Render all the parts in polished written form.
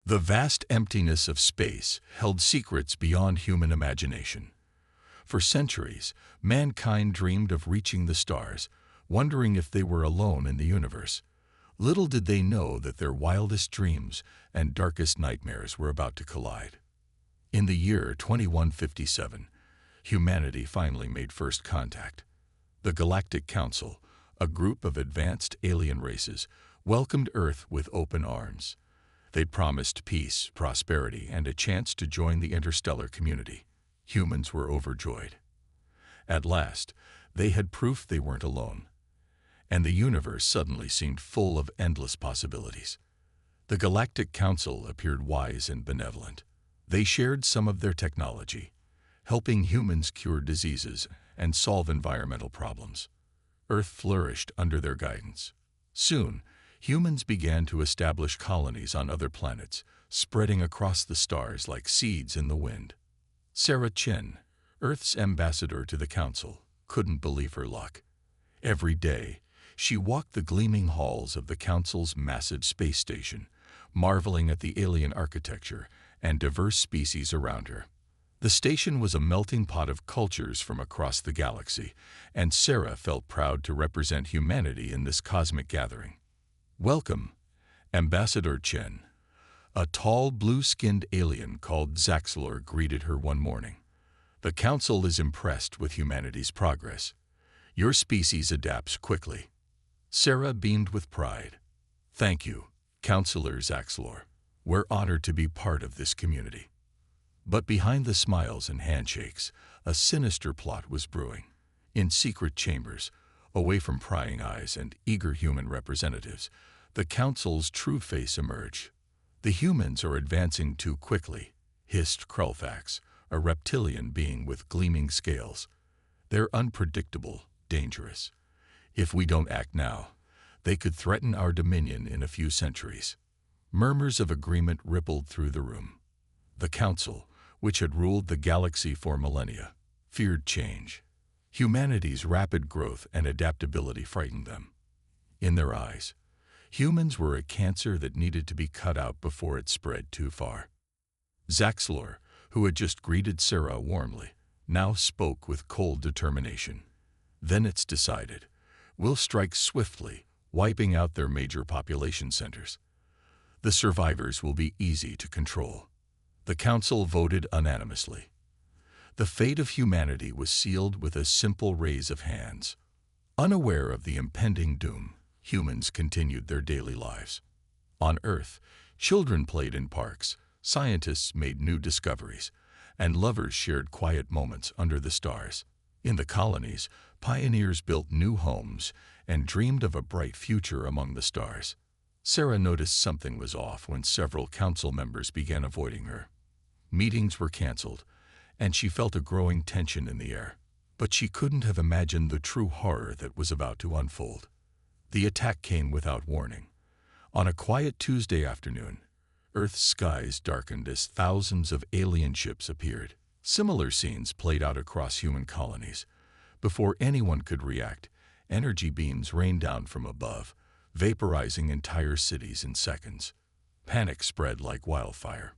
The vast emptiness of space held secrets beyond human imagination. For centuries, mankind dreamed of reaching the stars, wondering if they were alone in the universe. Little did they know that their wildest dreams and darkest nightmares were about to collide. In the year 2157, humanity finally made first contact. The Galactic Council, a group of advanced alien races, welcomed Earth with open arms. They'd promised peace, prosperity, and a chance to join the interstellar community. Humans were overjoyed. At last, they had proof they weren't alone. And the universe suddenly seemed full of endless possibilities. The Galactic Council appeared wise and benevolent. They shared some of their technology, helping humans cure diseases and solve environmental problems. Earth flourished under their guidance. Soon, humans began to establish colonies on other planets, spreading across the stars like seeds in the wind. Sarah Chen, Earth's ambassador to the Council, couldn't believe her luck. Every day, she walked the gleaming halls of the Council's massive space station, marveling at the alien architecture and diverse species around her. The station was a melting pot of cultures from across the galaxy, and Sarah felt proud to represent humanity in this cosmic gathering. "Welcome, Ambassador Chen." A tall, blue-skinned alien called Zaxlor greeted her one morning. "The Council is impressed with humanity's progress. Your species adapts quickly." Sarah beamed with pride. "Thank you, Counselor Zaxlor. We're honored to be part of this community." But behind the smiles and handshakes, a sinister plot was brewing. In secret chambers, away from prying eyes and eager human representatives, the Council's true face emerged. "The humans are advancing too quickly," hissed Krulfax, a reptilian being with gleaming scales. "They're unpredictable, dangerous. If we don't act now, they could threaten our dominion in a few centuries." Murmurs of agreement rippled through the room. The Council, which had ruled the galaxy for millennia, feared change. Humanity's rapid growth and adaptability frightened them. In their eyes, humans were a cancer that needed to be cut out before it spread too far. Zaxlor, who had just greeted Sarah warmly, now spoke with cold determination. "Then it's decided. We'll strike swiftly, wiping out their major population centers. The survivors will be easy to control." The Council voted unanimously. The fate of humanity was sealed with a simple raise of hands. Unaware of the impending doom, humans continued their daily lives. On Earth, children played in parks, scientists made new discoveries, and lovers shared quiet moments under the stars. In the colonies, pioneers built new homes and dreamed of a bright future among the stars. Sarah noticed something was off when several council members began avoiding her. Meetings were canceled, and she felt a growing tension in the air. But she couldn't have imagined the true horror that was about to unfold. The attack came without warning. On a quiet Tuesday afternoon, Earth's skies darkened as thousands of alien ships appeared. Similar scenes played out across human colonies. Before anyone could react, energy beams rained down from above, vaporizing entire cities in seconds. Panic spread like wildfire.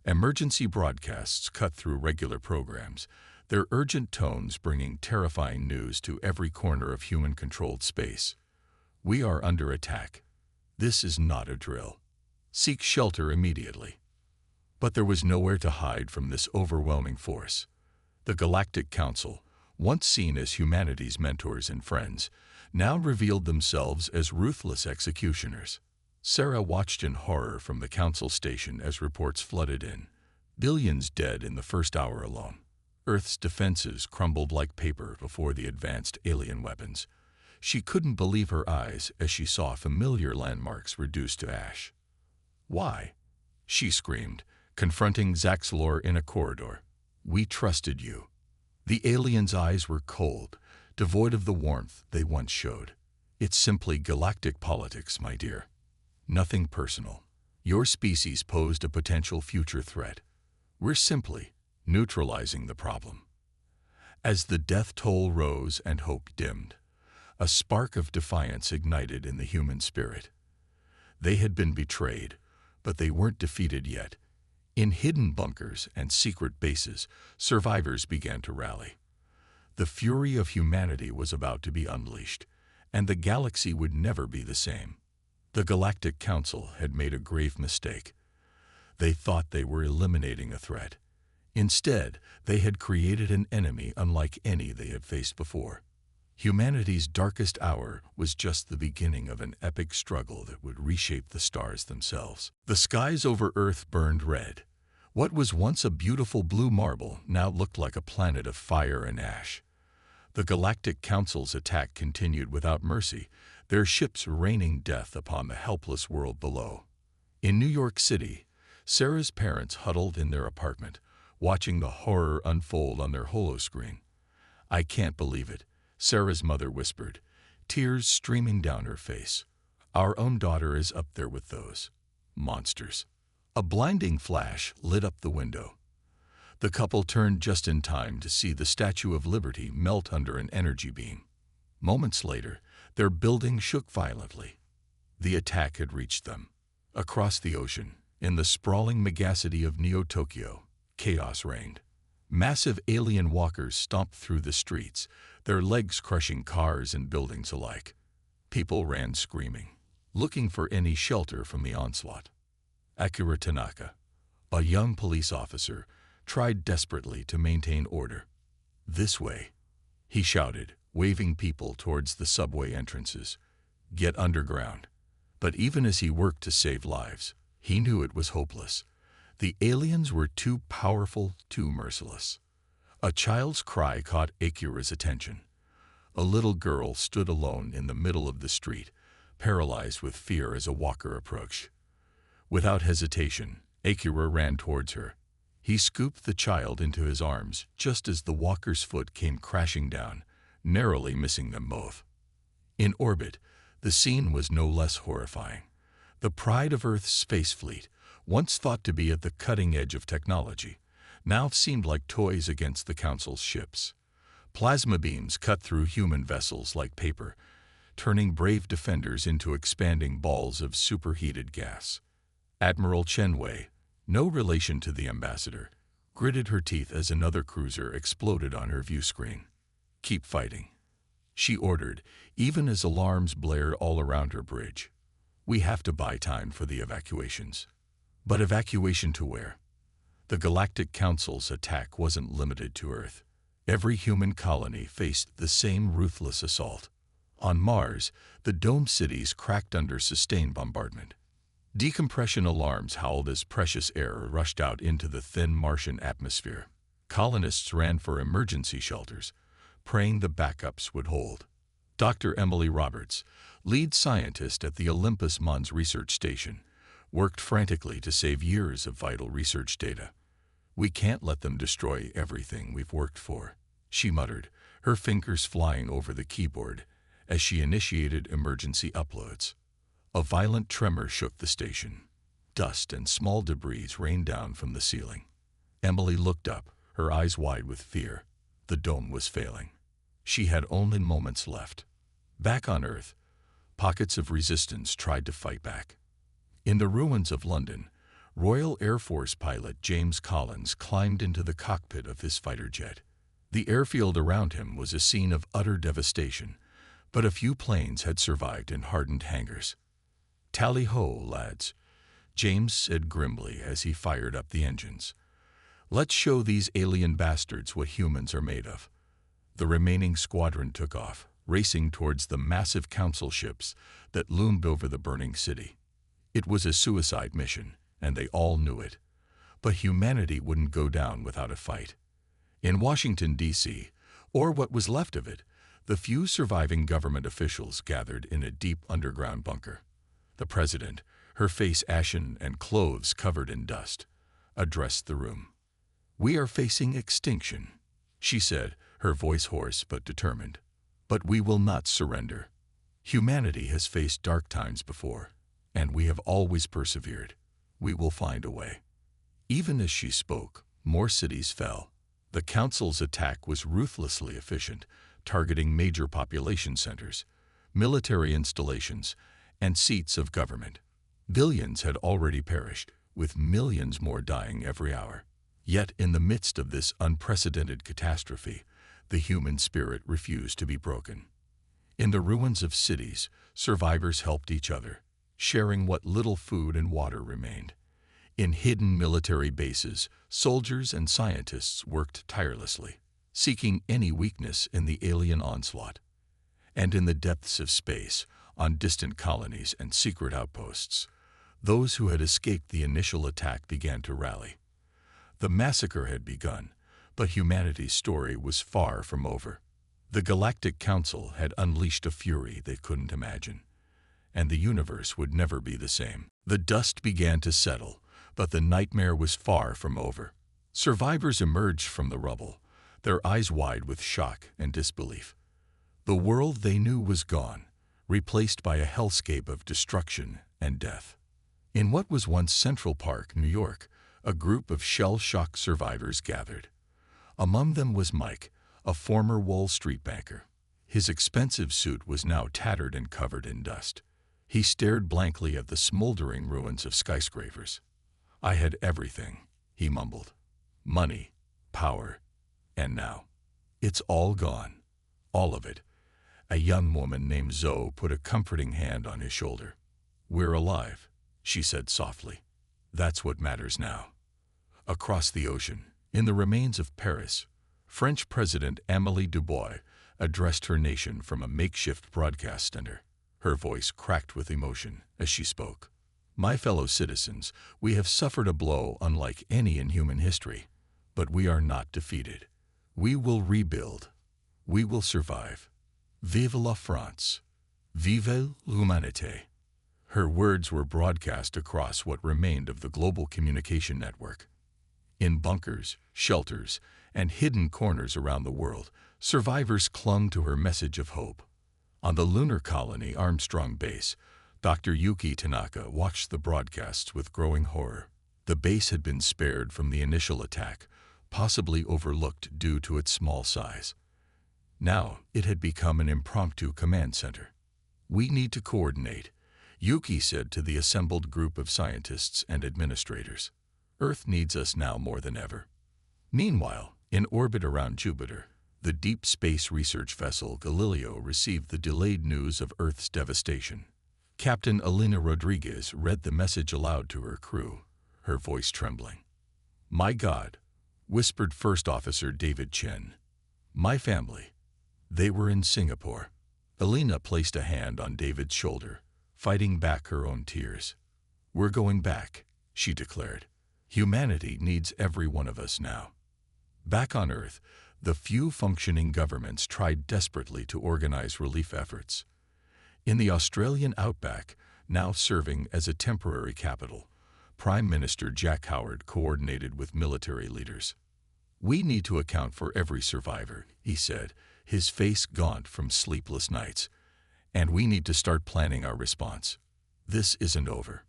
Emergency broadcasts cut through regular programs, their urgent tones bringing terrifying news to every corner of human-controlled space. "We are under attack. This is not a drill. Seek shelter immediately." But there was nowhere to hide from this overwhelming force. The Galactic Council, once seen as humanity's mentors and friends, now revealed themselves as ruthless executioners. Sarah watched in horror from the Council station as reports flooded in. Billions dead in the first hour alone. Earth's defenses crumbled like paper before the advanced alien weapons. She couldn't believe her eyes as she saw familiar landmarks reduced to ash. "Why?" she screamed, confronting Zaxlor in a corridor. "We trusted you." The alien's eyes were cold, devoid of the warmth they once showed. "It's simply galactic politics, my dear. Nothing personal. Your species posed a potential future threat. We're simply neutralizing the problem." As the death toll rose and hope dimmed, a spark of defiance ignited in the human spirit. They had been betrayed, But they weren't defeated yet. In hidden bunkers and secret bases, survivors began to rally. The fury of humanity was about to be unleashed, and the galaxy would never be the same. The Galactic Council had made a grave mistake. They thought they were eliminating a threat. Instead, they had created an enemy unlike any they had faced before. Humanity's darkest hour was just the beginning of an epic struggle that would reshape the stars themselves. The skies over Earth burned red. What was once a beautiful blue marble now looked like a planet of fire and ash. The Galactic Council's attack continued without mercy, their ships raining death upon the helpless world below. In New York City, Sarah's parents huddled in their apartment, watching the horror unfold on their holoscreen. "I can't believe it," Sarah's mother whispered, tears streaming down her face. "Our own daughter is up there with those monsters." A blinding flash lit up the window. The couple turned just in time to see the Statue of Liberty melt under an energy beam. Moments later, their building shook violently. The attack had reached them. Across the ocean, in the sprawling megacity of Neo-Tokyo, chaos reigned. Massive alien walkers stomped through the streets, their legs crushing cars and buildings alike. People ran screaming, looking for any shelter from the onslaught. Akira Tanaka, a young police officer, tried desperately to maintain order. "This way," he shouted, waving people towards the subway entrances. "Get underground." But even as he worked to save lives, he knew it was hopeless. The aliens were too powerful, too merciless. A child's cry caught Akira's attention. A little girl stood alone in the middle of the street, paralyzed with fear as a walker approached. Without hesitation, Akira ran towards her. He scooped the child into his arms just as the walker's foot came crashing down, narrowly missing them both. In orbit, the scene was no less horrifying. The pride of Earth's space fleet, once thought to be at the cutting edge of technology, now seemed like toys against the Council's ships. Plasma beams cut through human vessels like paper, turning brave defenders into expanding balls of superheated gas. Admiral Chenwei, no relation to the ambassador, gritted her teeth as another cruiser exploded on her view screen. "Keep fighting," she ordered, even as alarms blared all around her bridge. "We have to buy time for the evacuations." But evacuation to where? The Galactic Council's attack wasn't limited to Earth. Every human colony faced the same ruthless assault. On Mars, the domed cities cracked under sustained bombardment. Decompression alarms howled as precious air rushed out into the thin Martian atmosphere. Colonists ran for emergency shelters, praying the backups would hold. Dr. Emily Roberts, lead scientist at the Olympus Mons Research Station, worked frantically to save years of vital research data. "We can't let them destroy everything we've worked for," she muttered, her fingers flying over the keyboard as she initiated emergency uploads. A violent tremor shook the station. Dust and small debris rained down from the ceiling. Emily looked up, her eyes wide with fear. The dome was failing. She had only moments left. Back on Earth, pockets of resistance tried to fight back. In the ruins of London, Royal Air Force pilot James Collins climbed into the cockpit of his fighter jet. The airfield around him was a scene of utter devastation, but a few planes had survived in hardened hangars. "Tally-ho, lads," James said grimly as he fired up the engines. "Let's show these alien bastards what humans are made of." The remaining squadron took off, racing towards the massive council ships that loomed over the burning city. It was a suicide mission, and they all knew it. But humanity wouldn't go down without a fight. In Washington, D.C., or what was left of it, the few surviving government officials gathered in a deep underground bunker. The president, her face ashen and clothes covered in dust, addressed the room. "We are facing extinction," she said, her voice hoarse but determined. "But we will not surrender. Humanity has faced dark times before, and we have always persevered. We will find a way." Even as she spoke, more cities fell. The Council's attack was ruthlessly efficient, targeting major population centers, military installations, and seats of government. Billions had already perished, with millions more dying every hour. Yet in the midst of this unprecedented catastrophe, the human spirit refused to be broken. In the ruins of cities, survivors helped each other, sharing what little food and water remained. In hidden military bases, soldiers and scientists worked tirelessly, seeking any weakness in the alien onslaught. And in the depths of space, on distant colonies and secret outposts, those who had escaped the initial attack began to rally. The massacre had begun, but humanity's story was far from over. The Galactic Council had unleashed a fury they couldn't imagine, and the universe would never be the same. The dust began to settle, but the nightmare was far from over. Survivors emerged from the rubble, their eyes wide with shock and disbelief. The world they knew was gone, replaced by a hellscape of destruction and death. In what was once Central Park, New York, a group of shell-shocked survivors gathered. Among them was Mike, a former Wall Street banker. His expensive suit was now tattered and covered in dust. He stared blankly at the smoldering ruins of skyscrapers. "I had everything," he mumbled. "Money, power, and now it's all gone. All of it." A young woman named Zoe put a comforting hand on his shoulder. "We're alive," she said softly. "That's what matters now." Across the ocean, in the remains of Paris, French President Amélie Dubois addressed her nation from a makeshift broadcast center. Her voice cracked with emotion as she spoke. "My fellow citizens, we have suffered a blow unlike any in human history, but we are not defeated. We will rebuild. We will survive. Vive la France! Vive l'humanité!" Her words were broadcast across what remained of the global communication network. In bunkers, shelters, and hidden corners around the world, survivors clung to her message of hope. On the lunar colony Armstrong Base, Dr. Yuki Tanaka watched the broadcasts with growing horror. The base had been spared from the initial attack, possibly overlooked due to its small size. Now it had become an impromptu command center. "We need to coordinate," Yuki said to the assembled group of scientists and administrators. "Earth needs us now more than ever." Meanwhile, in orbit around Jupiter, the deep space research vessel Galileo received the delayed news of Earth's devastation. Captain Elena Rodriguez read the message aloud to her crew, her voice trembling. "My God," whispered First Officer David Chen. "My family. They were in Singapore." Elena placed a hand on David's shoulder, fighting back her own tears. "We're going back," she declared. "Humanity needs every one of us now." Back on Earth, the few functioning governments tried desperately to organize relief efforts. In the Australian outback, now serving as a temporary capital, Prime Minister Jack Howard coordinated with military leaders. "We need to account for every survivor," he said, his face gaunt from sleepless nights. "And we need to start planning our response. This isn't over."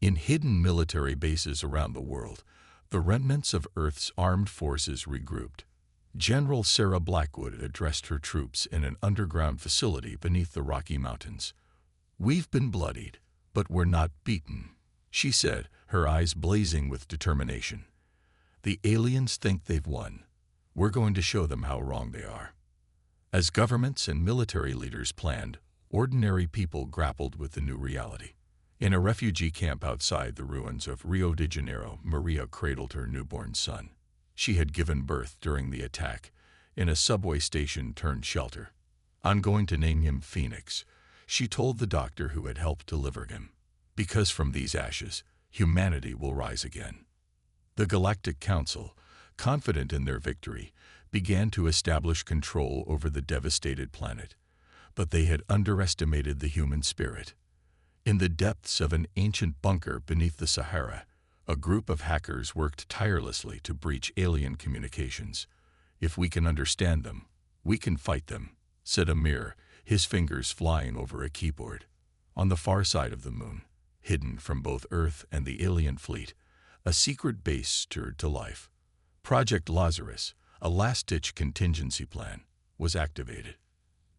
In hidden military bases around the world, the remnants of Earth's armed forces regrouped. General Sarah Blackwood addressed her troops in an underground facility beneath the Rocky Mountains. "We've been bloodied, but we're not beaten," she said, her eyes blazing with determination. "The aliens think they've won. We're going to show them how wrong they are." As governments and military leaders planned, ordinary people grappled with the new reality. In a refugee camp outside the ruins of Rio de Janeiro, Maria cradled her newborn son. She had given birth during the attack, in a subway station turned shelter. "I'm going to name him Phoenix," she told the doctor who had helped deliver him, "because from these ashes, humanity will rise again." The Galactic Council, confident in their victory, began to establish control over the devastated planet, but they had underestimated the human spirit. In the depths of an ancient bunker beneath the Sahara, a group of hackers worked tirelessly to breach alien communications. "If we can understand them, we can fight them," said Amir, his fingers flying over a keyboard. On the far side of the moon, hidden from both Earth and the alien fleet, a secret base stirred to life. Project Lazarus, a last-ditch contingency plan, was activated.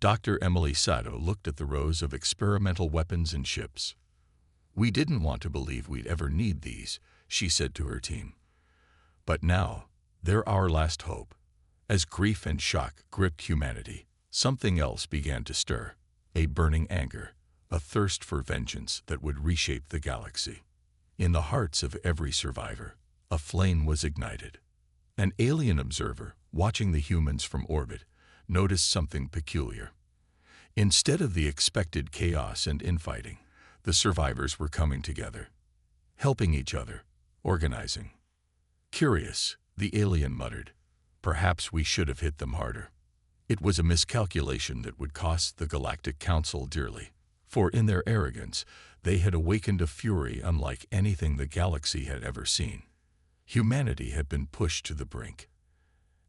Dr. Emily Sato looked at the rows of experimental weapons and ships. "We didn't want to believe we'd ever need these," she said to her team. "But now, they're our last hope." As grief and shock gripped humanity, something else began to stir, a burning anger, a thirst for vengeance that would reshape the galaxy. In the hearts of every survivor, a flame was ignited. An alien observer, watching the humans from orbit, noticed something peculiar. Instead of the expected chaos and infighting, the survivors were coming together, helping each other, organizing. "Curious," the alien muttered. "Perhaps we should have hit them harder." It was a miscalculation that would cost the Galactic Council dearly, for in their arrogance, they had awakened a fury unlike anything the galaxy had ever seen. Humanity had been pushed to the brink,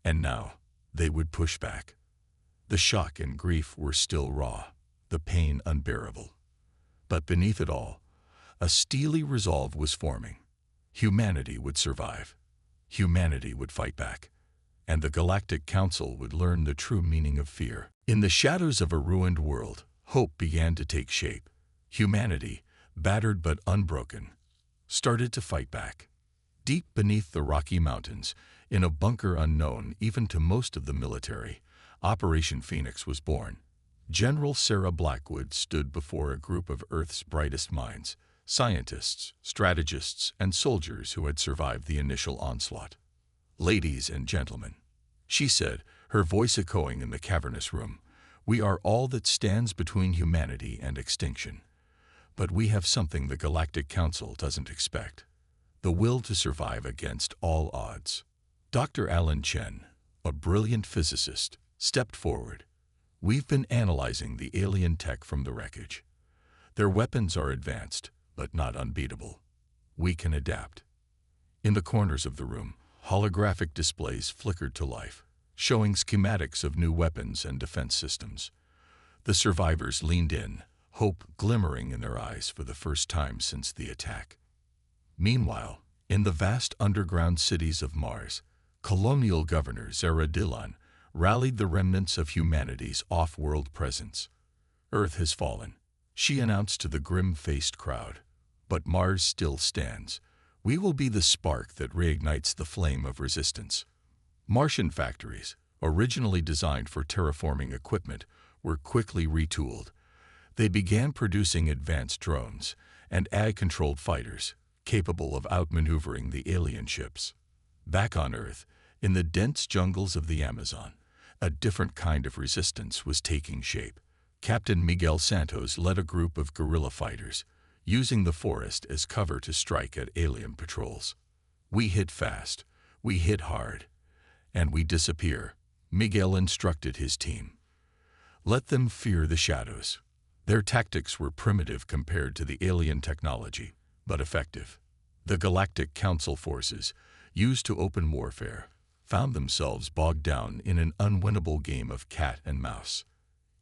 and now they would push back. The shock and grief were still raw, the pain unbearable. But beneath it all, a steely resolve was forming. Humanity would survive. Humanity would fight back. And the Galactic Council would learn the true meaning of fear. In the shadows of a ruined world, hope began to take shape. Humanity, battered but unbroken, started to fight back. Deep beneath the Rocky Mountains, in a bunker unknown even to most of the military, Operation Phoenix was born. General Sarah Blackwood stood before a group of Earth's brightest minds, scientists, strategists, and soldiers who had survived the initial onslaught. "Ladies and gentlemen," she said, her voice echoing in the cavernous room, "we are all that stands between humanity and extinction. But we have something the Galactic Council doesn't expect: the will to survive against all odds." Dr. Alan Chen, a brilliant physicist, stepped forward. "We've been analyzing the alien tech from the wreckage. Their weapons are advanced, but not unbeatable. We can adapt." In the corners of the room, holographic displays flickered to life, showing schematics of new weapons and defense systems. The survivors leaned in, hope glimmering in their eyes for the first time since the attack. Meanwhile, in the vast underground cities of Mars, colonial governor Zara Dillon rallied the remnants of humanity's off-world presence. "Earth has fallen," she announced to the grim-faced crowd. "But Mars still stands. We will be the spark that reignites the flame of resistance." Martian factories, originally designed for terraforming equipment, were quickly retooled. They began producing advanced drones and AI-controlled fighters, capable of outmaneuvering the alien ships. Back on Earth, in the dense jungles of the Amazon, a different kind of resistance was taking shape. Captain Miguel Santos led a group of guerrilla fighters, using the forest as cover to strike at alien patrols. "We hit fast, we hit hard, and we disappear," Miguel instructed his team. "Let them fear the shadows." Their tactics were primitive compared to the alien technology, but effective. The Galactic Council forces, used to open warfare, found themselves bogged down in an unwinnable game of cat and mouse.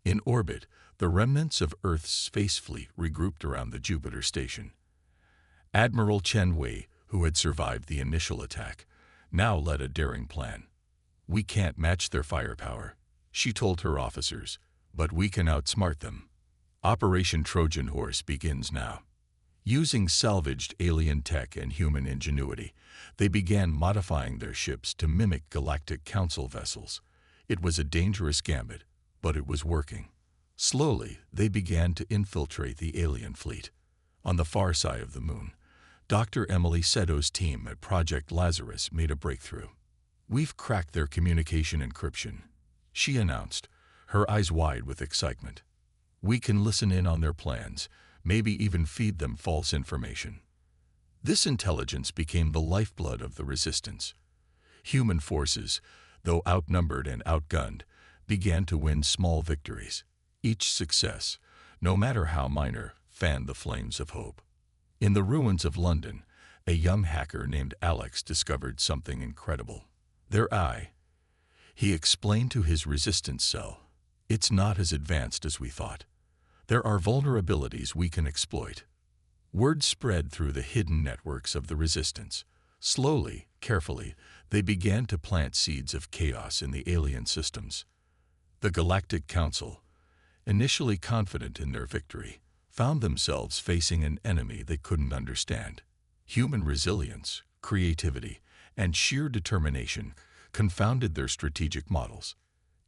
In orbit, the remnants of Earth's space fleet regrouped around the Jupiter station. Admiral Chen Wei, who had survived the initial attack, now led a daring plan. "We can't match their firepower," she told her officers, "but we can outsmart them. Operation Trojan Horse begins now." Using salvaged alien tech and human ingenuity, they began modifying their ships to mimic Galactic Council vessels. It was a dangerous gambit, but it was working. Slowly, they began to infiltrate the alien fleet. On the far side of the moon, Dr. Emily Seto's team at Project Lazarus made a breakthrough. "We've cracked their communication encryption," she announced, her eyes wide with excitement. "We can listen in on their plans, maybe even feed them false information." This intelligence became the lifeblood of the resistance. Human forces, though outnumbered and outgunned, began to win small victories. Each success, no matter how minor, fanned the flames of hope. In the ruins of London, a young hacker named Alex discovered something incredible. "Their eye," he explained to his resistance cell, "it's not as advanced as we thought. There are vulnerabilities we can exploit." Word spread through the hidden networks of the resistance. Slowly, carefully, they began to plant seeds of chaos in the alien systems. The Galactic Council, initially confident in their victory, found themselves facing an enemy they couldn't understand. Human resilience, creativity, and sheer determination confounded their strategic models.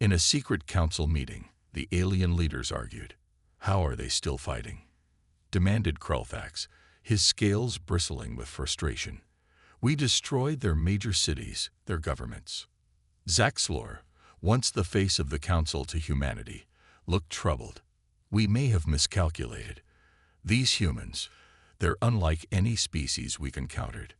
In a secret council meeting, the alien leaders argued. "How are they still fighting?" demanded Krulthax, his scales bristling with frustration. "We destroyed their major cities, their governments." Zaxlor, once the face of the council to humanity, looked troubled. "We may have miscalculated. These humans, they're unlike any species we've encountered."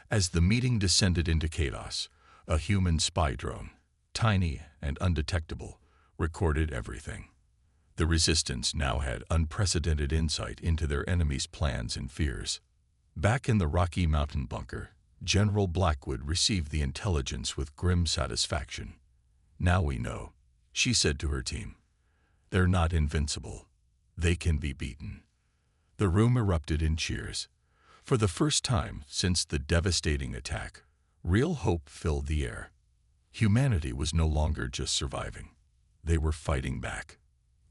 As the meeting descended into chaos, a human spy drone, tiny and undetectable, recorded everything. The Resistance now had unprecedented insight into their enemy's plans and fears. Back in the Rocky Mountain bunker, General Blackwood received the intelligence with grim satisfaction. "Now we know," she said to her team. "They're not invincible. They can be beaten." The room erupted in cheers. For the first time since the devastating attack, real hope filled the air. Humanity was no longer just surviving. They were fighting back.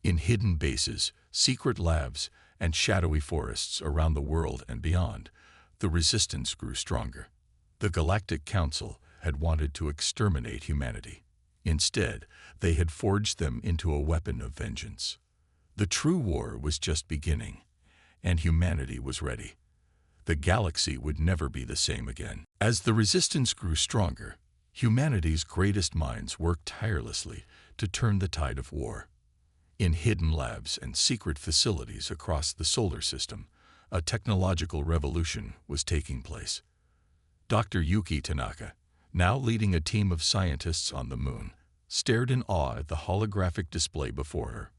In hidden bases, secret labs, and shadowy forests around the world and beyond, the Resistance grew stronger. The Galactic Council had wanted to exterminate humanity. Instead, they had forged them into a weapon of vengeance. The true war was just beginning, and humanity was ready. The galaxy would never be the same again. As the Resistance grew stronger, humanity's greatest minds worked tirelessly to turn the tide of war. In hidden labs and secret facilities across the solar system, a technological revolution was taking place. Dr. Yuki Tanaka, now leading a team of scientists on the moon, stared in awe at the holographic display before her.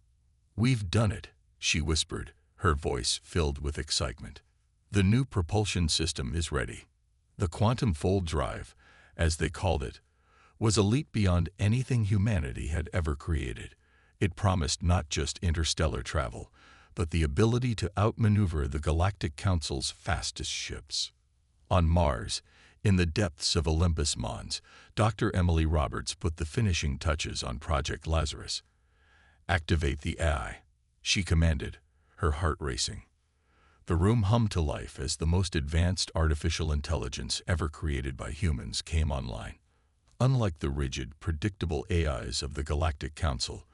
"We've done it," she whispered, her voice filled with excitement. "The new propulsion system is ready." The quantum fold drive, as they called it, was a leap beyond anything humanity had ever created. It promised not just interstellar travel, but the ability to outmaneuver the Galactic Council's fastest ships. On Mars, in the depths of Olympus Mons, Dr. Emily Roberts put the finishing touches on Project Lazarus. "Activate the AI," she commanded, her heart racing. The room hummed to life as the most advanced artificial intelligence ever created by humans came online. Unlike the rigid, predictable AIs of the Galactic Council,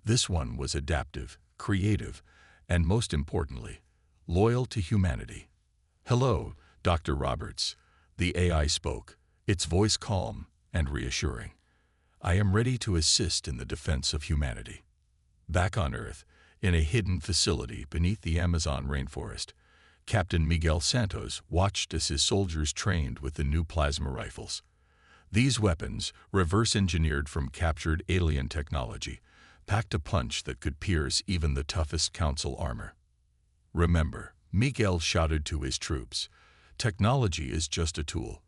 this one was adaptive, creative, and most importantly, loyal to humanity. "Hello, Dr. Roberts," the AI spoke, its voice calm and reassuring. "I am ready to assist in the defense of humanity." Back on Earth, in a hidden facility beneath the Amazon rainforest, Captain Miguel Santos watched as his soldiers trained with the new plasma rifles. These weapons, reverse-engineered from captured alien technology, packed a punch that could pierce even the toughest council armor. "Remember," Miguel shouted to his troops, "technology is just a tool.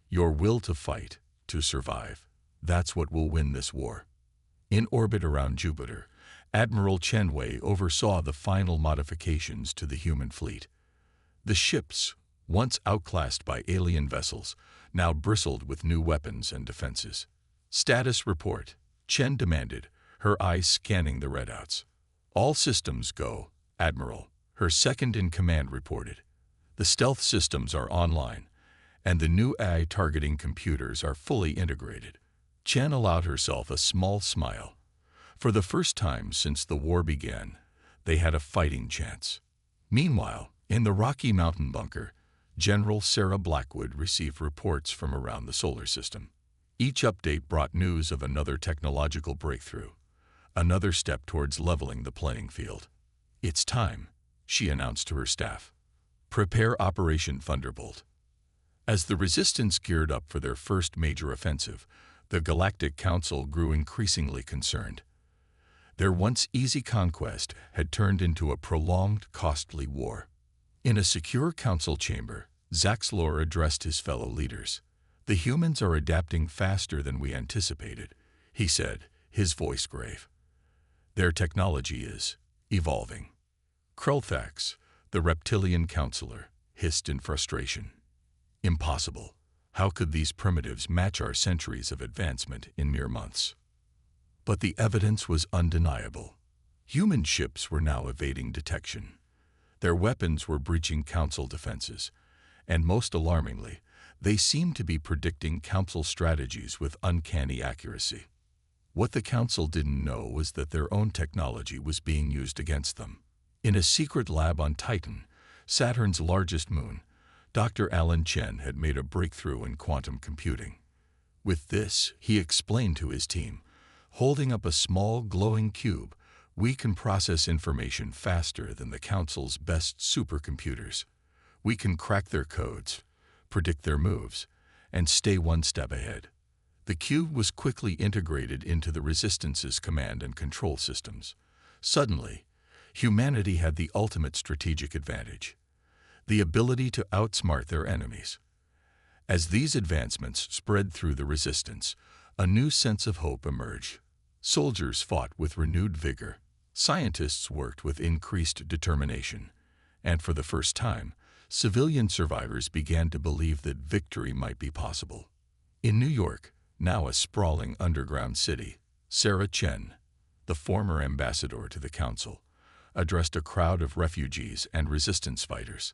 Your will to fight, to survive, that's what will win this war." In orbit around Jupiter, Admiral Chenwei oversaw the final modifications to the human fleet. The ships, once outclassed by alien vessels, now bristled with new weapons and defenses. "Status report," Chen demanded, her eyes scanning the readouts. "All systems go, Admiral," her second-in-command reported. "The stealth systems are online, and the new AI targeting computers are fully integrated." Chen allowed herself a small smile. For the first time since the war began, they had a fighting chance. Meanwhile, in the Rocky Mountain bunker, General Sarah Blackwood received reports from around the solar system. Each update brought news of another technological breakthrough, another step towards leveling the playing field. "It's time," she announced to her staff. "Prepare Operation Thunderbolt." As the Resistance geared up for their first major offensive, the Galactic Council grew increasingly concerned. Their once easy conquest had turned into a prolonged, costly war. In a secure council chamber, Zaxlor addressed his fellow leaders. "The humans are adapting faster than we anticipated," he said, his voice grave. "Their technology is evolving." Krulthax, the reptilian counselor, hissed in frustration. "Impossible. How could these primitives match our centuries of advancement in mere months?" But the evidence was undeniable. Human ships were now evading detection. Their weapons were breaching Council defenses, and most alarmingly, they seemed to be predicting Council strategies with uncanny accuracy. What the Council didn't know was that their own technology was being used against them. In a secret lab on Titan, Saturn's largest moon, Dr. Alan Chen had made a breakthrough in quantum computing. With this, he explained to his team, holding up a small glowing cube, we can process information faster than the Council's best supercomputers. We can crack their codes, predict their moves, and stay one step ahead. The cube was quickly integrated into the Resistance's command and control systems. Suddenly, humanity had the ultimate strategic advantage, the ability to outsmart their enemies. As these advancements spread through the Resistance, a new sense of hope emerged. Soldiers fought with renewed vigor. Scientists worked with increased determination. And for the first time, civilian survivors began to believe that victory might be possible. In New York, now a sprawling underground city, Sarah Chen, the former ambassador to the Council, addressed a crowd of refugees and resistance fighters.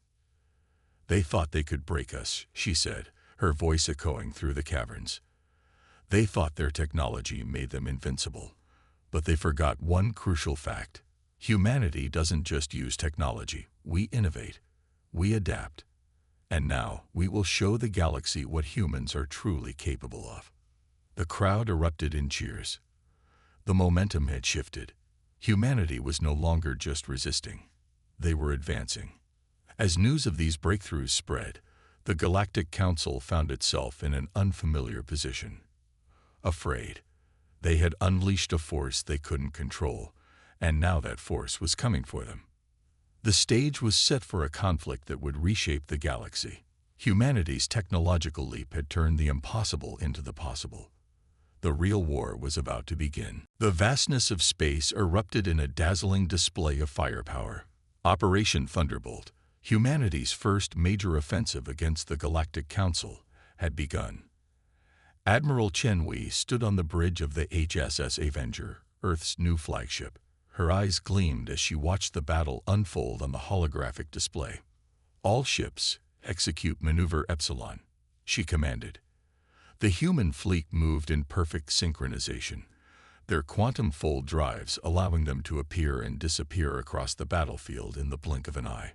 They thought they could break us, she said, her voice echoing through the caverns. They thought their technology made them invincible. But they forgot one crucial fact. Humanity doesn't just use technology. We innovate. We adapt. And now we will show the galaxy what humans are truly capable of. The crowd erupted in cheers. The momentum had shifted. Humanity was no longer just resisting. They were advancing. As news of these breakthroughs spread, the Galactic Council found itself in an unfamiliar position. Afraid. They had unleashed a force they couldn't control, and now that force was coming for them. The stage was set for a conflict that would reshape the galaxy. Humanity's technological leap had turned the impossible into the possible. The real war was about to begin. The vastness of space erupted in a dazzling display of firepower. Operation Thunderbolt, humanity's first major offensive against the Galactic Council, had begun. Admiral Chen Wei stood on the bridge of the HSS Avenger, Earth's new flagship. Her eyes gleamed as she watched the battle unfold on the holographic display. All ships, execute Maneuver Epsilon, she commanded. The human fleet moved in perfect synchronization, their quantum fold drives allowing them to appear and disappear across the battlefield in the blink of an eye.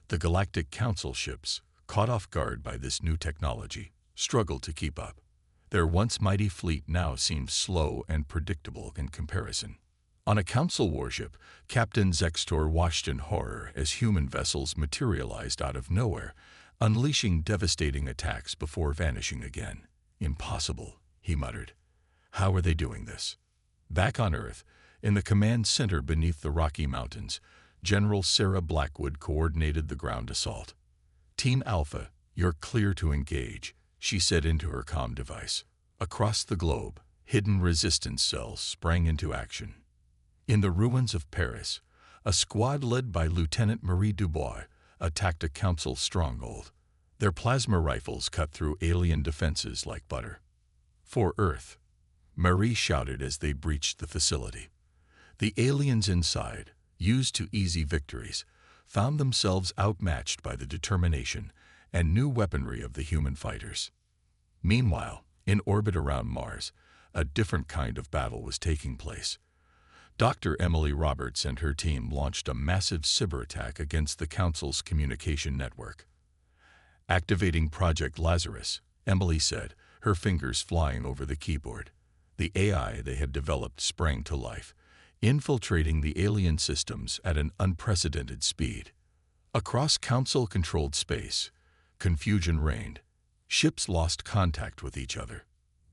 The Galactic Council ships, caught off guard by this new technology, struggled to keep up. Their once mighty fleet now seemed slow and predictable in comparison. On a Council warship, Captain Zextor watched in horror as human vessels materialized out of nowhere, unleashing devastating attacks before vanishing again. Impossible, he muttered. How are they doing this? Back on Earth, in the command center beneath the Rocky Mountains, General Sarah Blackwood coordinated the ground assault. Team Alpha, you're clear to engage, she said into her comm device. Across the globe, hidden resistance cells sprang into action. In the ruins of Paris, a squad led by Lieutenant Marie Dubois attacked a Council stronghold. Their plasma rifles cut through alien defenses like butter. For Earth, Marie shouted as they breached the facility. The aliens inside, used to easy victories, found themselves outmatched by the determination and new weaponry of the human fighters. Meanwhile, in orbit around Mars, a different kind of battle was taking place. Dr. Emily Roberts and her team launched a massive cyber attack against the Council's communication network. Activating Project Lazarus, Emily said, her fingers flying over the keyboard. The AI they had developed sprang to life, infiltrating the alien systems at an unprecedented speed. Across Council-controlled space, confusion reigned. Ships lost contact with each other.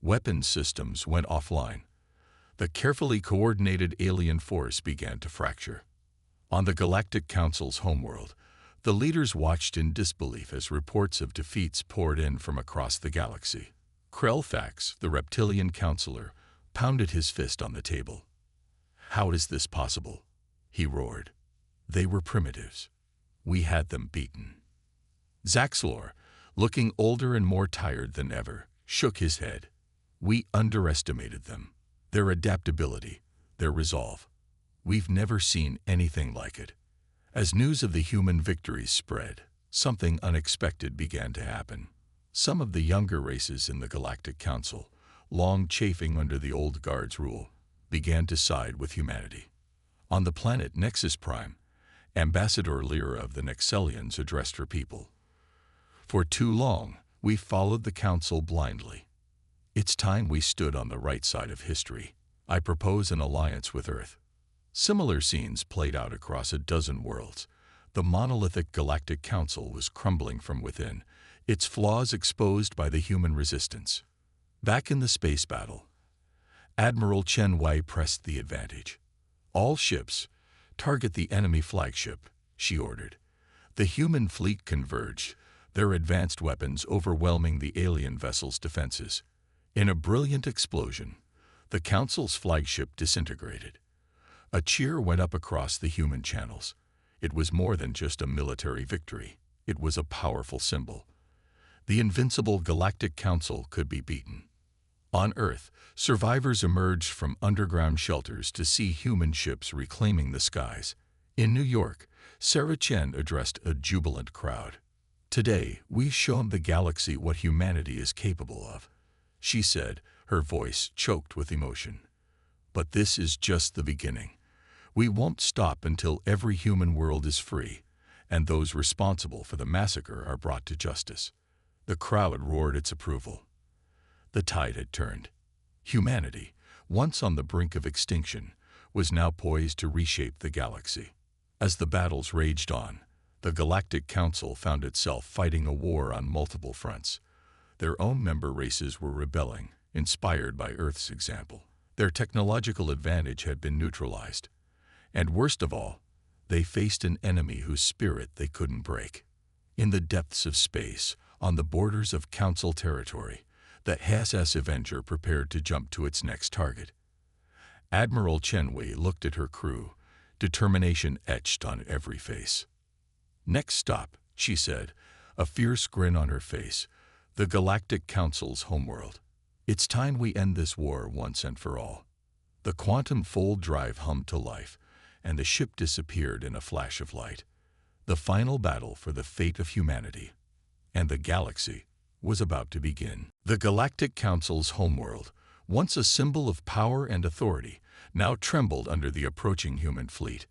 Weapons systems went offline. The carefully coordinated alien force began to fracture. On the Galactic Council's homeworld, the leaders watched in disbelief as reports of defeats poured in from across the galaxy. Krellfax, the reptilian counselor, pounded his fist on the table. How is this possible? He roared. They were primitives. We had them beaten. Zaxlor, looking older and more tired than ever, shook his head. We underestimated them. Their adaptability, their resolve. We've never seen anything like it. As news of the human victories spread, something unexpected began to happen. Some of the younger races in the Galactic Council, long chafing under the old guard's rule, began to side with humanity. On the planet Nexus Prime, Ambassador Lyra of the Nexelians addressed her people. For too long, we followed the Council blindly. It's time we stood on the right side of history. I propose an alliance with Earth. Similar scenes played out across a dozen worlds. The monolithic Galactic Council was crumbling from within, its flaws exposed by the human resistance. Back in the space battle, Admiral Chen Wei pressed the advantage. All ships, target the enemy flagship, she ordered. The human fleet converged, their advanced weapons overwhelming the alien vessel's defenses. In a brilliant explosion, the Council's flagship disintegrated. A cheer went up across the human channels. It was more than just a military victory. It was a powerful symbol. The invincible Galactic Council could be beaten. On Earth, survivors emerged from underground shelters to see human ships reclaiming the skies. In New York, Sarah Chen addressed a jubilant crowd. Today, we've shown the galaxy what humanity is capable of, she said, her voice choked with emotion. But this is just the beginning. We won't stop until every human world is free, and those responsible for the massacre are brought to justice. The crowd roared its approval. The tide had turned. Humanity, once on the brink of extinction, was now poised to reshape the galaxy. As the battles raged on, the Galactic Council found itself fighting a war on multiple fronts. Their own member races were rebelling, inspired by Earth's example. Their technological advantage had been neutralized. And worst of all, they faced an enemy whose spirit they couldn't break. In the depths of space, on the borders of Council territory, the SS Avenger prepared to jump to its next target. Admiral Chen Wei looked at her crew, determination etched on every face. "Next stop," she said, a fierce grin on her face, "the Galactic Council's homeworld. It's time we end this war once and for all." The quantum fold drive hummed to life, and the ship disappeared in a flash of light. The final battle for the fate of humanity and the galaxy was about to begin. The Galactic Council's homeworld, once a symbol of power and authority, now trembled under the approaching human fleet.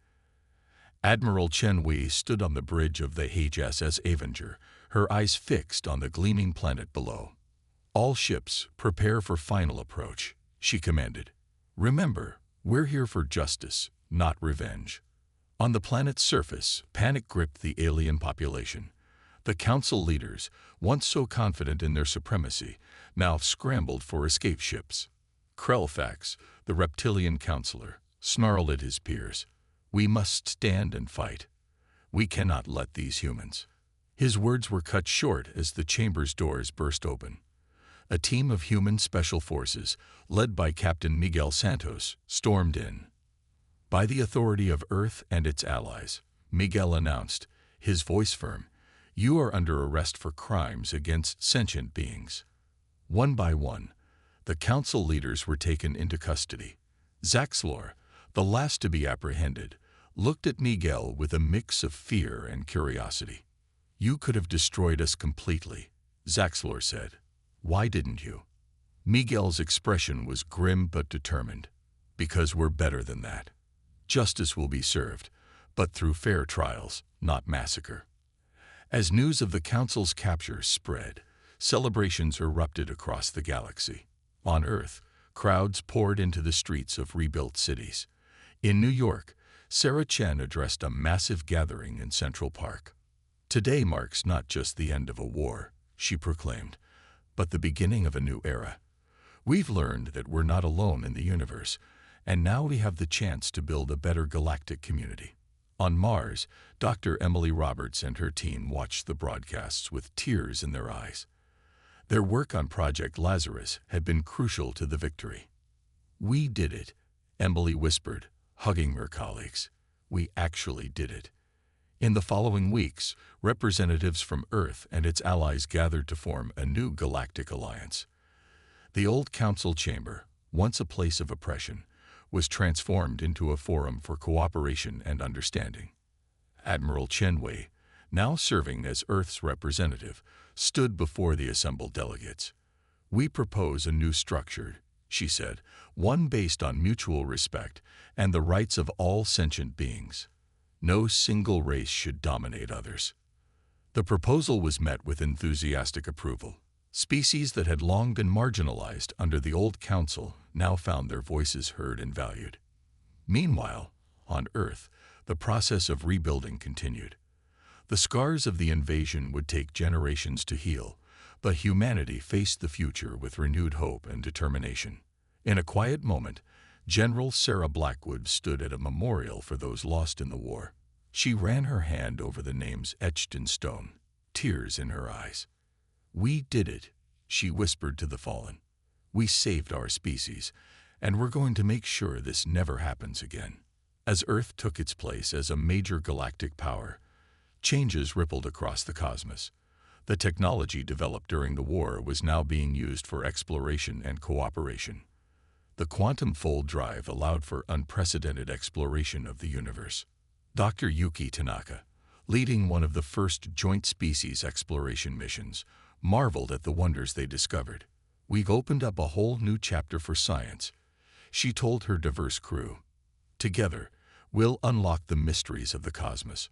Admiral Chen Wei stood on the bridge of the HSS Avenger, her eyes fixed on the gleaming planet below. "All ships, prepare for final approach," she commanded. "Remember, we're here for justice, not revenge." On the planet's surface, panic gripped the alien population. The Council leaders, once so confident in their supremacy, now scrambled for escape ships. Krelfax, the reptilian counselor, snarled at his peers. "We must stand and fight. We cannot let these humans." His words were cut short as the chamber's doors burst open. A team of human special forces, led by Captain Miguel Santos, stormed in. "By the authority of Earth and its allies," Miguel announced, his voice firm, "you are under arrest for crimes against sentient beings." One by one, the Council leaders were taken into custody. Zaxlor, the last to be apprehended, looked at Miguel with a mix of fear and curiosity. "You could have destroyed us completely," Zaxlor said. "Why didn't you?" Miguel's expression was grim but determined. "Because we're better than that. Justice will be served, but through fair trials, not massacre." As news of the Council's capture spread, celebrations erupted across the galaxy. On Earth, crowds poured into the streets of rebuilt cities. In New York, Sarah Chen addressed a massive gathering in Central Park. "Today marks not just the end of a war," she proclaimed, "but the beginning of a new era. We've learned that we're not alone in the universe, and now we have the chance to build a better galactic community." On Mars, Dr. Emily Roberts and her team watched the broadcasts with tears in their eyes. Their work on Project Lazarus had been crucial to the victory. "We did it," Emily whispered, hugging her colleagues. "We actually did it." In the following weeks, representatives from Earth and its allies gathered to form a new galactic alliance. The old Council chamber, once a place of oppression, was transformed into a forum for cooperation and understanding. Admiral Chen Wei, now serving as Earth's representative, stood before the assembled delegates. "We propose a new structure," she said, "one based on mutual respect and the rights of all sentient beings. No single race should dominate others." The proposal was met with enthusiastic approval. Species that had long been marginalized under the old council now found their voices heard and valued. Meanwhile, on Earth, the process of rebuilding continued. The scars of the invasion would take generations to heal, but humanity faced the future with renewed hope and determination. In a quiet moment, General Sarah Blackwood stood at a memorial for those lost in the war. She ran her hand over the names etched in stone, tears in her eyes. "We did it," she whispered to the fallen. "We saved our species, and we're going to make sure this never happens again." As Earth took its place as a major galactic power, changes rippled across the cosmos. The technology developed during the war was now being used for exploration and cooperation. The quantum fold drive allowed for unprecedented exploration of the universe. Dr. Yuki Tanaka, leading one of the first joint species exploration missions, marveled at the wonders they discovered. "We've opened up a whole new chapter for science," she told her diverse crew. "Together, we'll unlock the mysteries of the cosmos."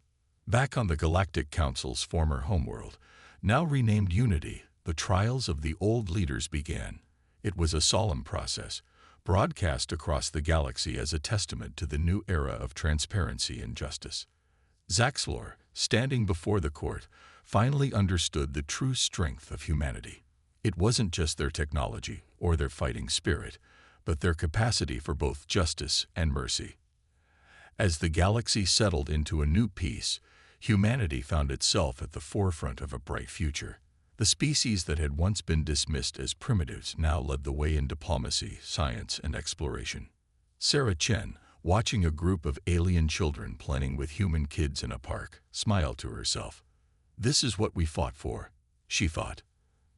Back on the Galactic Council's former homeworld, now renamed Unity, the trials of the old leaders began. It was a solemn process, broadcast across the galaxy as a testament to the new era of transparency and justice. Zaxlor, standing before the court, finally understood the true strength of humanity. It wasn't just their technology or their fighting spirit, but their capacity for both justice and mercy. As the galaxy settled into a new peace, humanity found itself at the forefront of a bright future. The species that had once been dismissed as primitives now led the way in diplomacy, science, and exploration. Sarah Chen, watching a group of alien children playing with human kids in a park, smiled to herself. "This is what we fought for," she thought.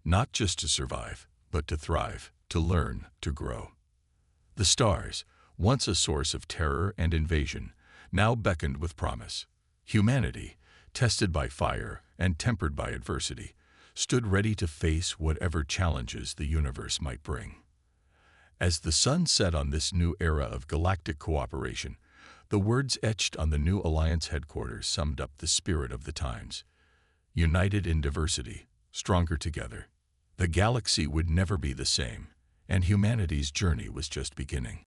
"Not just to survive, but to thrive, to learn, to grow." The stars, once a source of terror and invasion, now beckoned with promise. Humanity, tested by fire and tempered by adversity, stood ready to face whatever challenges the universe might bring. As the sun set on this new era of galactic cooperation, the words etched on the new Alliance headquarters summed up the spirit of the times. United in diversity, stronger together. The galaxy would never be the same, and humanity's journey was just beginning.